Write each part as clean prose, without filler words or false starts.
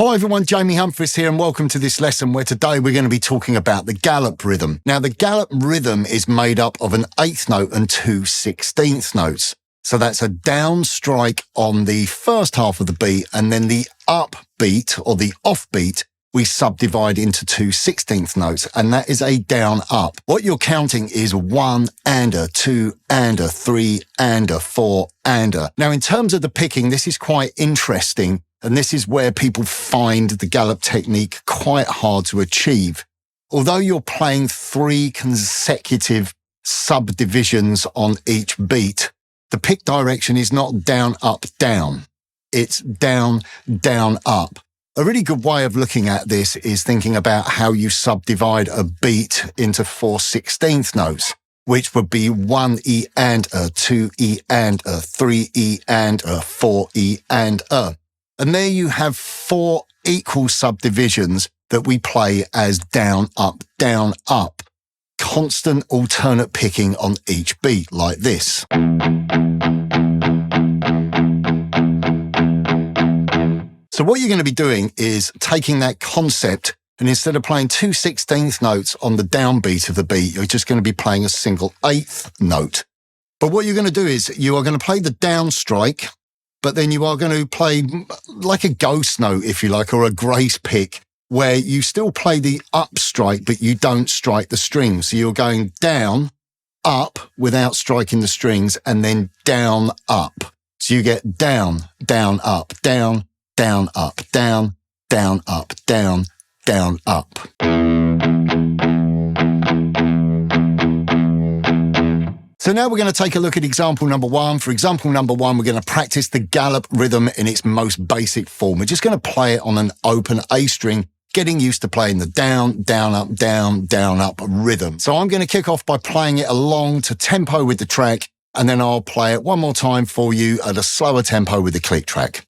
Hi everyone, Jamie Humphries here and welcome to this lesson where today we're going to be talking about the Gallop rhythm. Now the Gallop rhythm is made up of an 8th note and 2 16th notes. So that's a down strike on the first half of the beat and then the up beat or the off beat we subdivide into 2 16th notes and that is a down up. What you're counting is 1 and a, 2 and a, 3 and a, 4 and a. Now in terms of the picking, this is quite interesting. And this is where people find the Gallop technique quite hard to achieve. Although you're playing 3 consecutive subdivisions on each beat, the pick direction is not down, up, down. It's down, down, up. A really good way of looking at this is thinking about how you subdivide a beat into 4 16th notes, which would be 1 E and a, 2 E and a, 3 E and a, 4 E and a. And there you have 4 equal subdivisions that we play as down, up, down, up. Constant alternate picking on each beat like this. So what you're going to be doing is taking that concept and instead of playing 2 16th notes on the downbeat of the beat, you're just going to be playing a single 8th note. But what you're going to do is you are going to play the down strike, but then you are going to play like a ghost note, if you like, or a grace pick, where you still play the up strike, but you don't strike the strings. So you're going down, up, without striking the strings, and then down, up. So you get down, down, up, down, down, up, down, down, up, down, down, up. So now we're going to take a look at example number 1. For example number 1, we're going to practice the Gallop rhythm in its most basic form. We're just going to play it on an open A string, getting used to playing the down, down, up, down, down, up rhythm. So I'm going to kick off by playing it along to tempo with the track, and then I'll play it one more time for you at a slower tempo with the click track.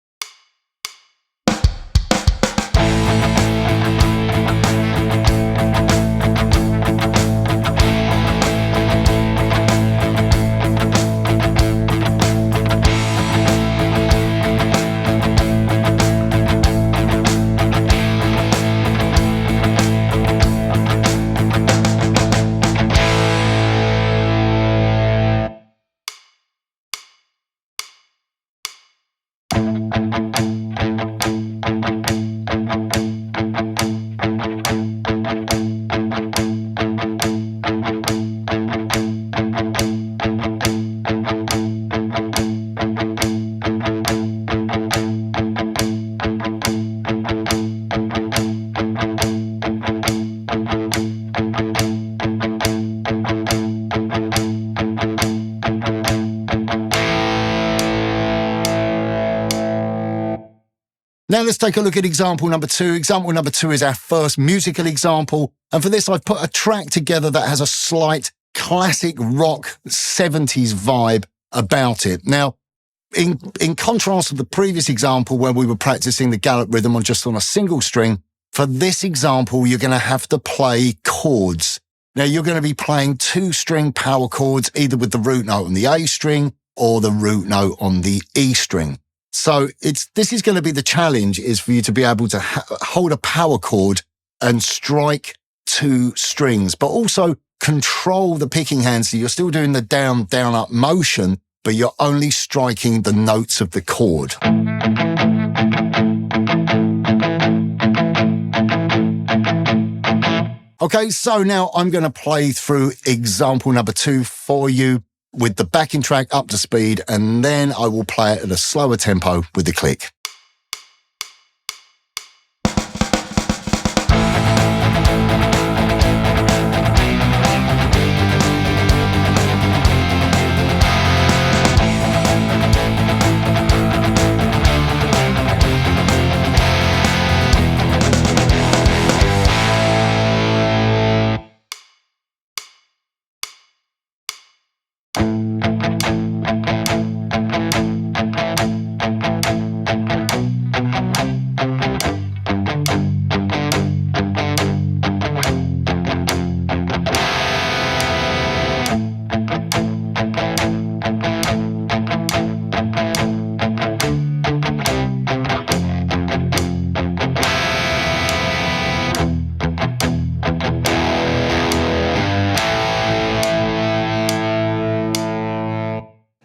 Now let's take a look at example number 2. Example number 2 is our first musical example. And for this, I've put a track together that has a slight classic rock 70s vibe about it. Now, in contrast to the previous example where we were practicing the Gallop rhythm on a single string, for this example, you're going to have to play chords. Now, you're going to be playing 2-string power chords, either with the root note on the A string or the root note on the E string. So this is going to be the challenge, is for you to be able to hold a power chord and strike 2 strings, but also control the picking hand. So you're still doing the down, down, up motion, but you're only striking the notes of the chord. Okay, so now I'm going to play through example number 2 for you with the backing track up to speed, and then I will play it at a slower tempo with the click.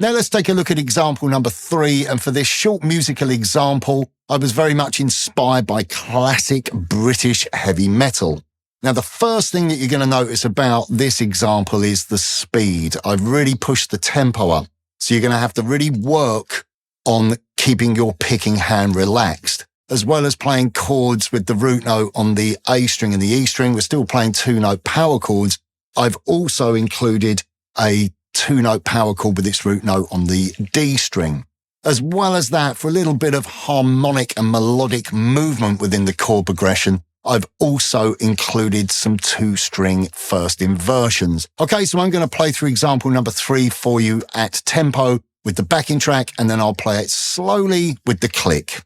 Now let's take a look at example number 3, and for this short musical example, I was very much inspired by classic British heavy metal. Now the first thing that you're going to notice about this example is the speed. I've really pushed the tempo up, so you're going to have to really work on keeping your picking hand relaxed, as well as playing chords with the root note on the A string and the E string. We're still playing 2-note power chords. I've also included a 2-note power chord with its root note on the D string. As well as that, for a little bit of harmonic and melodic movement within the chord progression, I've also included some 2-string first inversions. Okay, so I'm going to play through example number 3 for you at tempo with the backing track, and then I'll play it slowly with the click.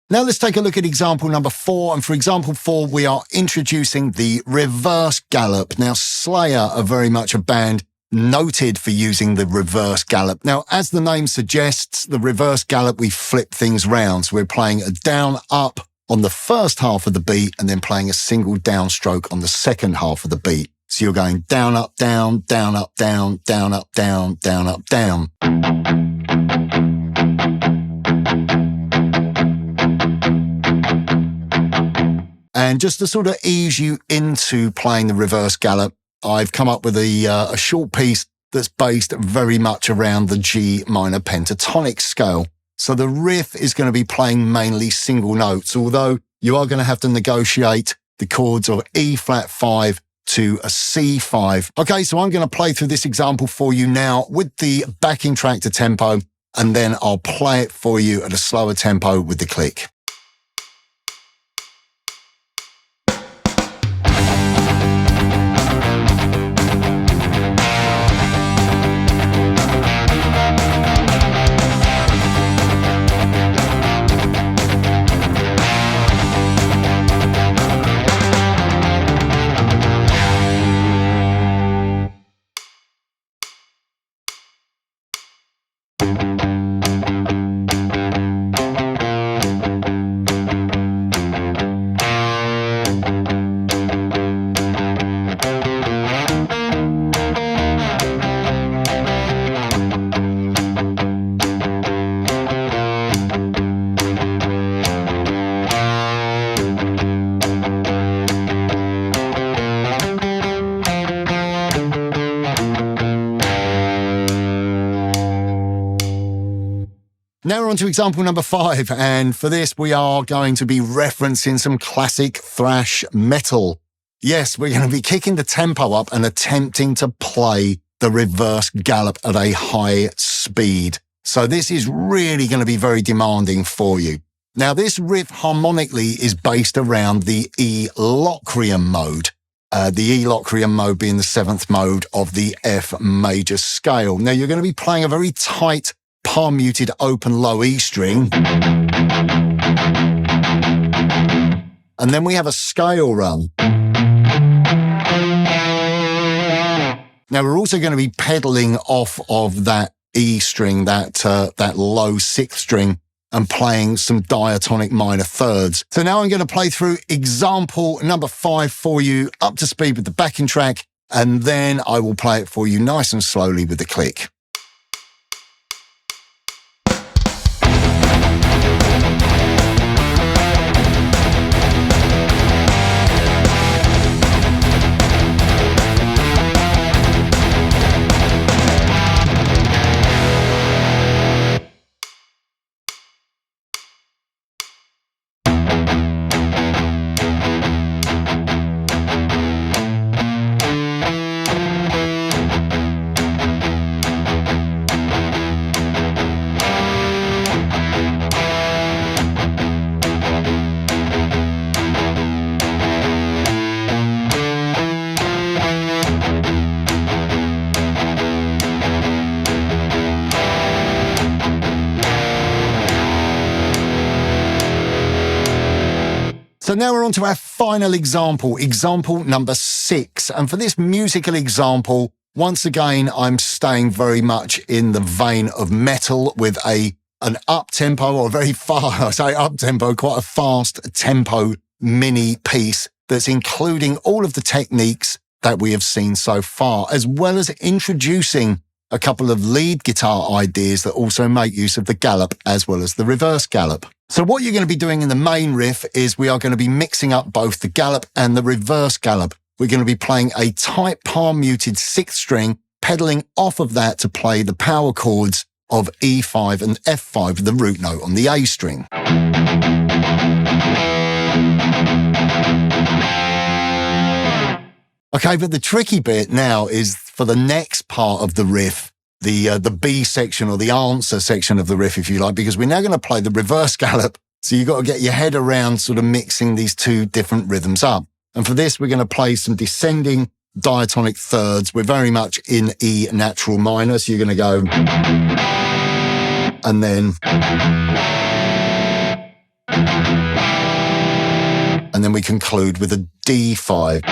Now let's take a look at example number 4. And for example 4, we are introducing the reverse gallop. Now Slayer are very much a band noted for using the reverse gallop. Now, as the name suggests, the reverse gallop, we flip things round. So we're playing a down up on the first half of the beat and then playing a single downstroke on the second half of the beat. So you're going down, up, down, down, up, down, down, up, down, down, up, down. And just to sort of ease you into playing the reverse gallop, I've come up with a short piece that's based very much around the G minor pentatonic scale. So the riff is going to be playing mainly single notes, although you are going to have to negotiate the chords of E flat 5 to a C5. Okay, so I'm going to play through this example for you now with the backing track to tempo, and then I'll play it for you at a slower tempo with the click. Now we're on to example number 5, and for this we are going to be referencing some classic thrash metal. Yes, we're going to be kicking the tempo up and attempting to play the reverse gallop at a high speed. So this is really going to be very demanding for you. Now this riff harmonically is based around the E Locrian mode. The E Locrian mode being the 7th mode of the F major scale. Now you're going to be playing a very tight palm muted open low E string. And then we have a scale run. Now we're also going to be pedaling off of that E string, that low 6th string, and playing some diatonic minor thirds. So now I'm going to play through example number 5 for you, up to speed with the backing track, and then I will play it for you nice and slowly with the click. now we're on to our final example, example number 6. And for this musical example, once again, I'm staying very much in the vein of metal with an up-tempo or very fast, I say up-tempo, quite a fast tempo mini piece that's including all of the techniques that we have seen so far, as well as introducing a couple of lead guitar ideas that also make use of the gallop as well as the reverse gallop. So what you're going to be doing in the main riff is we are going to be mixing up both the gallop and the reverse gallop. We're going to be playing a tight palm muted 6th string, pedaling off of that to play the power chords of E5 and F5 with the root note on the A string. Okay, but the tricky bit now is for the next part of the riff, the B section or the answer section of the riff, if you like, because we're now going to play the reverse gallop. So you've got to get your head around sort of mixing these two different rhythms up. And for this, we're going to play some descending diatonic thirds. We're very much in E natural minor. So you're going to go and then we conclude with a D5.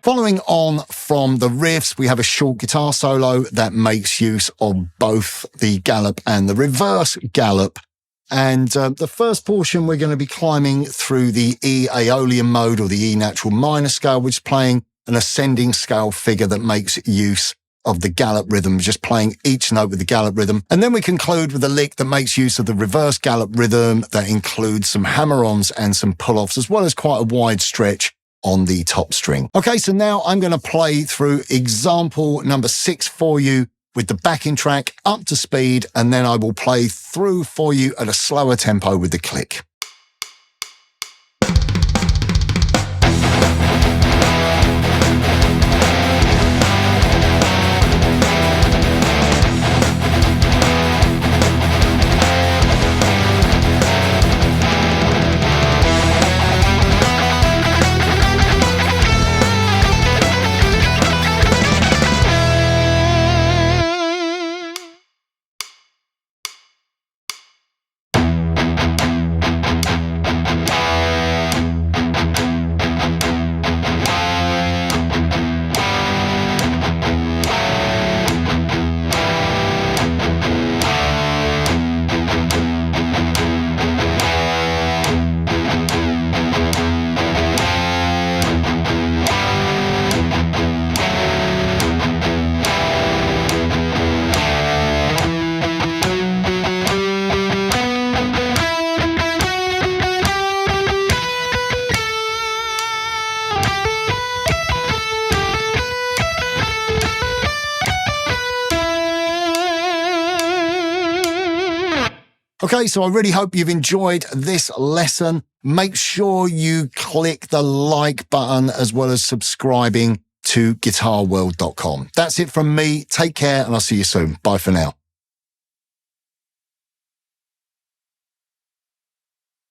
Following on from the riffs, we have a short guitar solo that makes use of both the gallop and the reverse gallop. And the first portion, we're going to be climbing through the E Aeolian mode or the E natural minor scale, which is playing an ascending scale figure that makes use of the gallop rhythm, just playing each note with the gallop rhythm. And then we conclude with a lick that makes use of the reverse gallop rhythm that includes some hammer-ons and some pull-offs, as well as quite a wide stretch on the top string. Okay, so now I'm going to play through example number 6 for you with the backing track up to speed, and then I will play through for you at a slower tempo with the click. Okay, so I really hope you've enjoyed this lesson. Make sure you click the like button as well as subscribing to guitarworld.com. That's it from me. Take care and I'll see you soon. Bye for now.